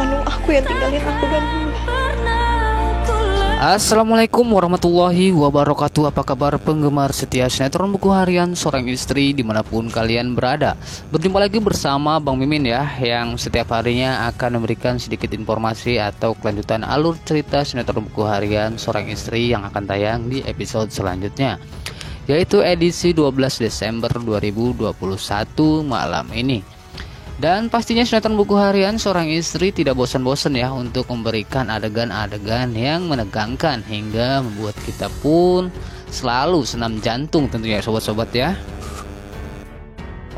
kandung aku yang tinggalin aku dan Lula. Assalamualaikum warahmatullahi wabarakatuh. Apa kabar penggemar setia sinetron Buku Harian Seorang Istri dimanapun kalian berada. Berjumpa lagi bersama Bang Mimin ya, yang setiap harinya akan memberikan sedikit informasi atau kelanjutan alur cerita sinetron Buku Harian Seorang Istri yang akan tayang di episode selanjutnya, yaitu edisi 12 Desember 2021 malam ini. Dan pastinya sinetron Buku Harian Seorang Istri tidak bosan-bosan ya untuk memberikan adegan-adegan yang menegangkan hingga membuat kita pun selalu senam jantung tentunya sobat-sobat ya.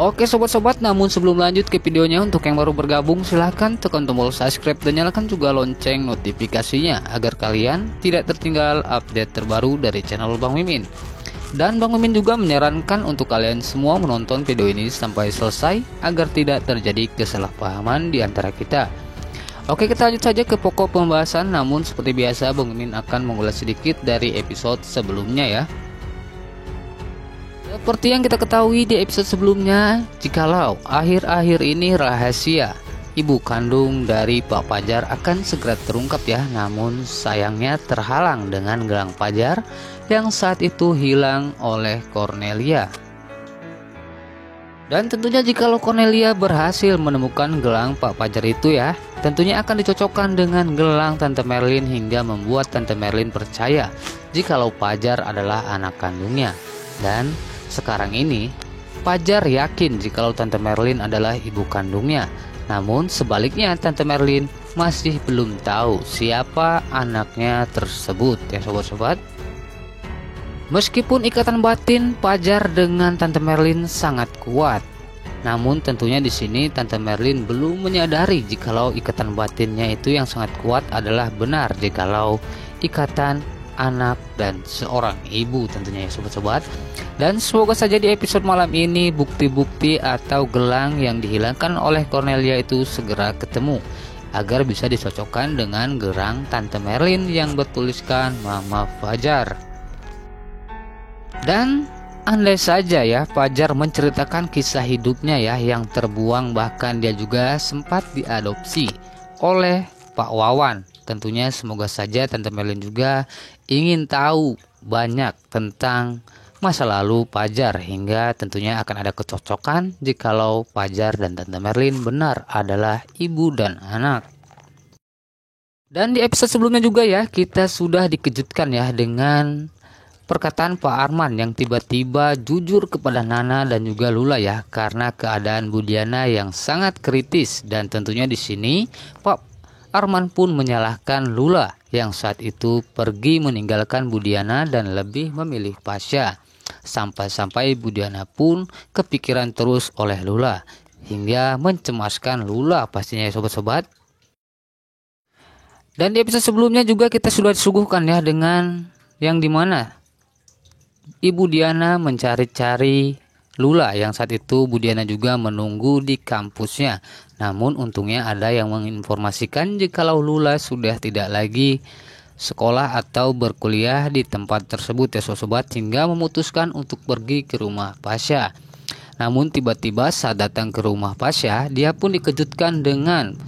Oke sobat-sobat, namun sebelum lanjut ke videonya, untuk yang baru bergabung silahkan tekan tombol subscribe dan nyalakan juga lonceng notifikasinya agar kalian tidak tertinggal update terbaru dari channel Bang Mimin. Dan Bang Mimin juga menyarankan untuk kalian semua menonton video ini sampai selesai agar tidak terjadi kesalahpahaman di antara kita. Oke, kita lanjut saja ke pokok pembahasan. Namun seperti biasa Bang Mimin akan mengulas sedikit dari episode sebelumnya ya. Seperti yang kita ketahui di episode sebelumnya, jikalau akhir-akhir ini rahasia ibu kandung dari Pak Fajar akan segera terungkap ya, namun sayangnya terhalang dengan gelang Fajar yang saat itu hilang oleh Cornelia. Dan tentunya jikalau Cornelia berhasil menemukan gelang Pak Fajar itu ya, tentunya akan dicocokkan dengan gelang Tante Merlin hingga membuat Tante Merlin percaya jikalau Fajar adalah anak kandungnya. Dan sekarang ini Fajar yakin jikalau Tante Merlin adalah ibu kandungnya. Namun sebaliknya Tante Merlin masih belum tahu siapa anaknya tersebut ya sobat-sobat. Meskipun ikatan batin Fajar dengan Tante Merlin sangat kuat, namun tentunya di sini Tante Merlin belum menyadari jikalau ikatan batinnya itu yang sangat kuat adalah benar jikalau ikatan anak dan seorang ibu tentunya ya sobat-sobat. Dan semoga saja di episode malam ini bukti-bukti atau gelang yang dihilangkan oleh Cornelia itu segera ketemu agar bisa dicocokkan dengan gelang Tante Merlin yang bertuliskan Mama Fajar. Dan andai saja ya Fajar menceritakan kisah hidupnya ya yang terbuang, bahkan dia juga sempat diadopsi oleh Pak Wawan. Tentunya semoga saja Tante Merlin juga ingin tahu banyak tentang masa lalu Fajar hingga tentunya akan ada kecocokan jikalau Fajar dan Tante Merlin benar adalah ibu dan anak. Dan di episode sebelumnya juga ya kita sudah dikejutkan ya dengan perkataan Pak Arman yang tiba-tiba jujur kepada Nana dan juga Lula ya, karena keadaan Bu Diana yang sangat kritis. Dan tentunya di sini Pak Arman pun menyalahkan Lula yang saat itu pergi meninggalkan Bu Diana dan lebih memilih Pasha. Sampai-sampai Bu Diana pun kepikiran terus oleh Lula hingga mencemaskan Lula pastinya ya sobat-sobat. Dan di episode sebelumnya juga kita sudah disuguhkan ya dengan yang dimana Ibu Diana mencari-cari Lula yang saat itu Bu Diana juga menunggu di kampusnya. Namun untungnya ada yang menginformasikan jikalau Lula sudah tidak lagi sekolah atau berkuliah di tempat tersebut ya sobat, hingga memutuskan untuk pergi ke rumah Pasha. Namun tiba-tiba saat datang ke rumah Pasha, dia pun dikejutkan dengan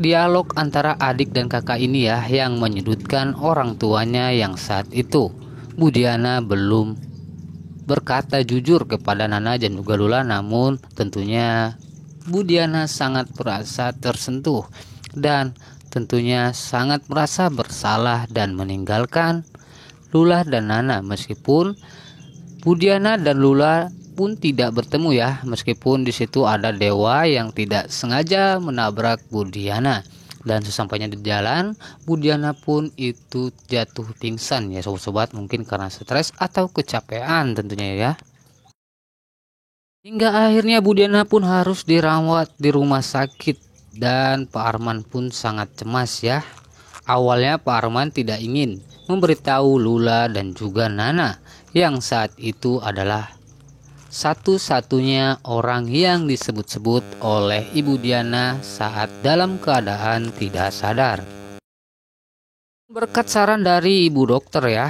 dialog antara adik dan kakak ini ya, yang menyudutkan orang tuanya yang saat itu Bu Diana belum berkata jujur kepada Nana dan juga Lula. Namun tentunya Bu Diana sangat merasa tersentuh dan tentunya sangat merasa bersalah dan meninggalkan Lula dan Nana. Meskipun Bu Diana dan Lula pun tidak bertemu ya, meskipun di situ ada dewa yang tidak sengaja menabrak Bu Diana. Dan sesampainya di jalan, Bu Diana pun itu jatuh pingsan ya sobat-sobat, mungkin karena stres atau kecapean tentunya ya. Hingga akhirnya Bu Diana pun harus dirawat di rumah sakit dan Pak Arman pun sangat cemas ya. Awalnya Pak Arman tidak ingin memberitahu Lula dan juga Nana yang saat itu adalah satu-satunya orang yang disebut-sebut oleh Ibu Diana saat dalam keadaan tidak sadar. Berkat saran dari ibu dokter ya,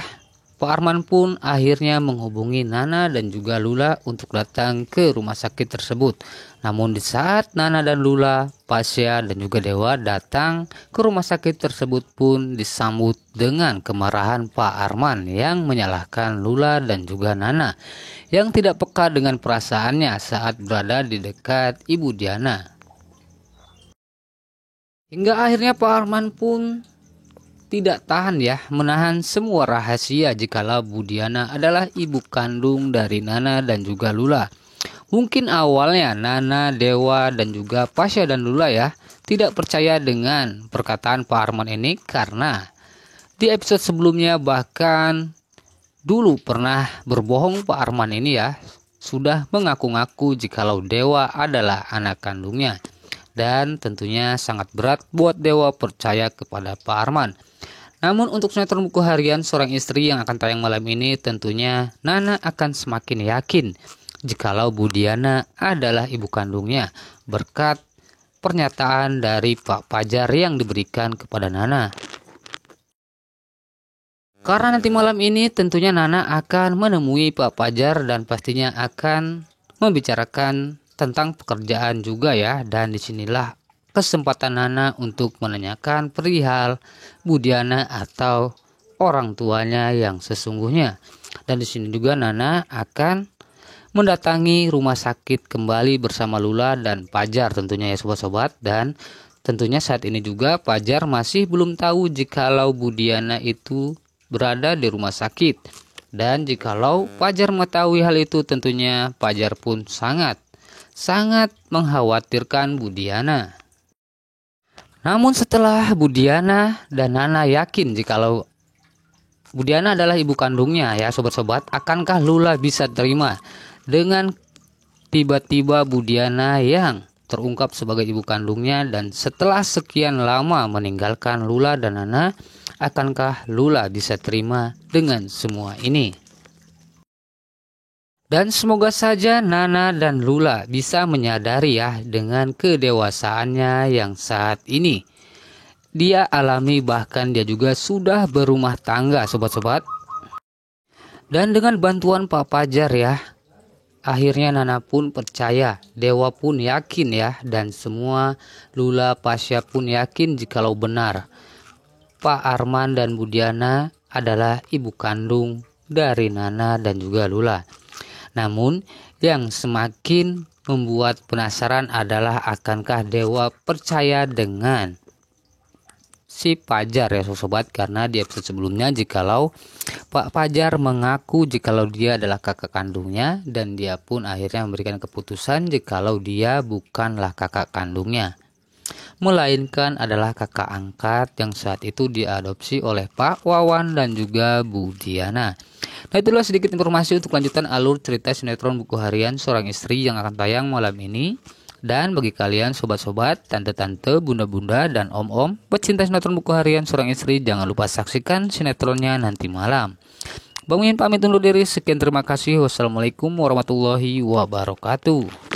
Pak Arman pun akhirnya menghubungi Nana dan juga Lula untuk datang ke rumah sakit tersebut. Namun di saat Nana dan Lula, Pasya dan juga Dewa datang ke rumah sakit tersebut pun disambut dengan kemarahan Pak Arman yang menyalahkan Lula dan juga Nana yang tidak peka dengan perasaannya saat berada di dekat Ibu Diana. Hingga akhirnya Pak Arman pun tidak tahan menahan semua rahasia jikalau Bu Diana adalah ibu kandung dari Nana dan juga Lula. Mungkin awalnya Nana, Dewa, dan juga Pasya dan Lula tidak percaya dengan perkataan Pak Arman ini karena di episode sebelumnya bahkan dulu pernah berbohong Pak Arman ini sudah mengaku-ngaku jikalau Dewa adalah anak kandungnya. Dan tentunya sangat berat buat Dewa percaya kepada Pak Arman. Namun untuk sinetron buku harian Seorang Istri yang akan tayang malam ini tentunya Nana akan semakin yakin jikalau Bu Diana adalah ibu kandungnya berkat pernyataan dari Pak Pajar yang diberikan kepada Nana. Karena nanti malam ini tentunya Nana akan menemui Pak Pajar dan pastinya akan membicarakan tentang pekerjaan juga dan disinilah kesempatan Nana untuk menanyakan perihal Bu Diana atau orang tuanya yang sesungguhnya. Dan di sini juga Nana akan mendatangi rumah sakit kembali bersama Lula dan Pajar tentunya sobat-sobat. Dan tentunya saat ini juga Pajar masih belum tahu jikalau Bu Diana itu berada di rumah sakit. Dan jikalau Pajar mengetahui hal itu tentunya Pajar pun sangat mengkhawatirkan Bu Diana. Namun setelah Bu Diana dan Nana yakin jikalau Bu Diana adalah ibu kandungnya sobat-sobat, akankah Lula bisa terima dengan tiba-tiba Bu Diana yang terungkap sebagai ibu kandungnya dan setelah sekian lama meninggalkan Lula dan Nana, akankah Lula bisa terima dengan semua ini? Dan semoga saja Nana dan Lula bisa menyadari dengan kedewasaannya yang saat ini dia alami, bahkan dia juga sudah berumah tangga sobat-sobat. Dan dengan bantuan Pak Pajar akhirnya Nana pun percaya, Dewa pun yakin dan semua Lula, Pasya pun yakin jikalau benar Pak Arman dan Bu Diana adalah ibu kandung dari Nana dan juga Lula. Namun yang semakin membuat penasaran adalah akankah Dewa percaya dengan si Pajar sobat, karena di episode sebelumnya jikalau Pak Pajar mengaku jikalau dia adalah kakak kandungnya dan dia pun akhirnya memberikan keputusan jikalau dia bukanlah kakak kandungnya, melainkan adalah kakak angkat yang saat itu diadopsi oleh Pak Wawan dan juga Bu Diana. Nah, itulah sedikit informasi untuk lanjutan alur cerita sinetron buku harian Seorang Istri yang akan tayang malam ini. Dan bagi kalian sobat-sobat, tante-tante, bunda-bunda, dan om-om pecinta sinetron buku harian Seorang Istri, jangan lupa saksikan sinetronnya nanti malam. Bang Mimin pamit undur diri, sekian terima kasih. Wassalamualaikum warahmatullahi wabarakatuh.